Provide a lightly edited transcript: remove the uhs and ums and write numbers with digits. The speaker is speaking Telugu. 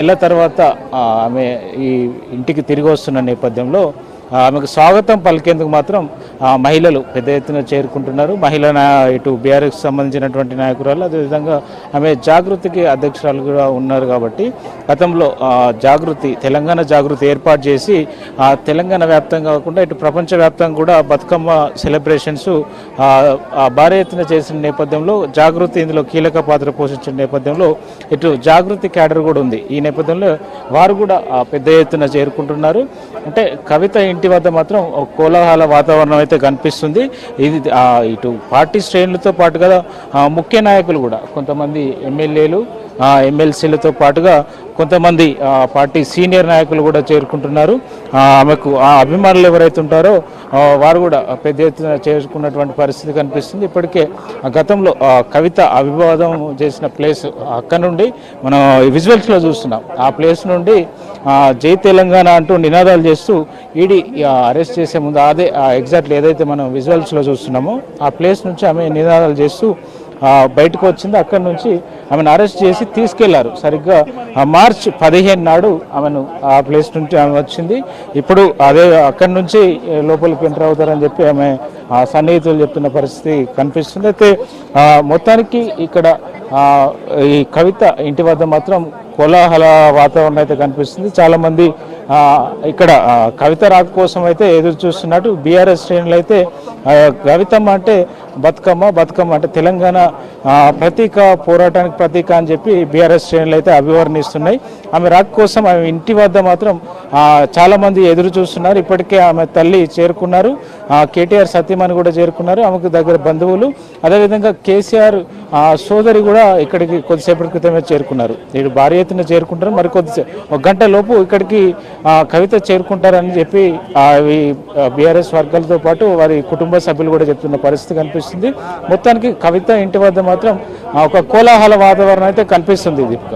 నెల తర్వాత ఆమె ఈ ఇంటికి తిరిగి వస్తున్న నేపథ్యంలో ఆమెకు స్వాగతం పలికేందుకు మాత్రం మహిళలు పెద్ద ఎత్తున చేరుకుంటున్నారు. ఇటు బీఆర్ఎస్ సంబంధించినటువంటి నాయకురాలు, అదేవిధంగా ఆమె జాగృతికి అధ్యక్షురాలు కూడా ఉన్నారు. కాబట్టి గతంలో తెలంగాణ జాగృతి ఏర్పాటు చేసి తెలంగాణ వ్యాప్తంగా కాకుండా ఇటు ప్రపంచవ్యాప్తంగా కూడా బతుకమ్మ సెలబ్రేషన్స్ భారీ ఎత్తున చేసిన నేపథ్యంలో జాగృతి ఇందులో కీలక పాత్ర పోషించిన నేపథ్యంలో ఇటు జాగృతి క్యాడర్ కూడా ఉంది. ఈ నేపథ్యంలో వారు కూడా పెద్ద ఎత్తున చేరుకుంటున్నారు. అంటే కవిత ఇంటి వద్ద మాత్రం కోలాహల వాతావరణం అయితే కనిపిస్తుంది. ఇది ఇటు పార్టీ శ్రేణులతో పాటుగా ముఖ్య నాయకులు కూడా కొంతమంది ఎమ్మెల్యేలు, ఎమ్మెల్సీలతో పాటుగా కొంతమంది పార్టీ సీనియర్ నాయకులు కూడా చేరుకుంటున్నారు. ఆమెకు అభిమానులు ఎవరైతే ఉంటారో వారు కూడా పెద్ద ఎత్తున చేరుకున్నటువంటి పరిస్థితి కనిపిస్తుంది. ఇప్పటికే గతంలో కవిత అభివాదం చేసిన ప్లేస్ అక్కడ నుండి మనం విజువల్స్లో చూస్తున్నాం. ఆ ప్లేస్ నుండి జై తెలంగాణ అంటూ నినాదాలు చేస్తూ ఈడీ అరెస్ట్ చేసే ముందు అదే ఎగ్జాక్ట్లీ ఏదైతే మనం విజువల్స్లో చూస్తున్నామో ఆ ప్లేస్ నుంచి ఆమె నినాదాలు చేస్తూ బయటకు వచ్చింది. అక్కడి నుంచి ఆమెను అరెస్ట్ చేసి తీసుకెళ్లారు. సరిగ్గా మార్చి 15 నాడు ఆమెను ఆ ప్లేస్ నుంచి ఆమె వచ్చింది. ఇప్పుడు అదే అక్కడి నుంచి లోపలికి ఎంటర్ అవుతారని చెప్పి ఆమె సన్నిహితులు చెప్తున్న పరిస్థితి కనిపిస్తుంది. అయితే మొత్తానికి ఇక్కడ ఈ కవిత ఇంటి వద్ద మాత్రం కోలాహల వాతావరణం అయితే కనిపిస్తుంది. చాలామంది ఇక్కడ కవిత రాక కోసం అయితే ఎదురు చూస్తున్నట్టు బీఆర్ఎస్ శ్రేణులు అయితే కవితమ్మ అంటే బతుకమ్మ అంటే తెలంగాణ ప్రతీక, పోరాటానికి ప్రతీక అని చెప్పి బీఆర్ఎస్ శ్రేణులు అయితే అభివర్ణిస్తున్నాయి. ఆమె రాక కోసం ఆమె ఇంటి వద్ద మాత్రం చాలామంది ఎదురు చూస్తున్నారు. ఇప్పటికే ఆమె తల్లి చేరుకున్నారు, కేటీఆర్ సతీమణి కూడా చేరుకున్నారు, ఆమెకు దగ్గర బంధువులు, అదేవిధంగా కేసీఆర్ సోదరి కూడా ఇక్కడికి కొద్దిసేపటి క్రితమే చేరుకున్నారు. వీడు భారీ ఎత్తున చేరుకుంటారు. మరి ఒక గంట లోపు ఇక్కడికి కవిత చేరుకుంటారని చెప్పి బీఆర్ఎస్ వర్గాలతో పాటు వారి కుటుంబ సభ్యులు కూడా చెప్తున్న పరిస్థితి కనిపిస్తుంది. మొత్తానికి కవిత ఇంటి వద్ద మాత్రం ఒక కోలాహల వాతావరణం అయితే కనిపిస్తుంది. దీపిక.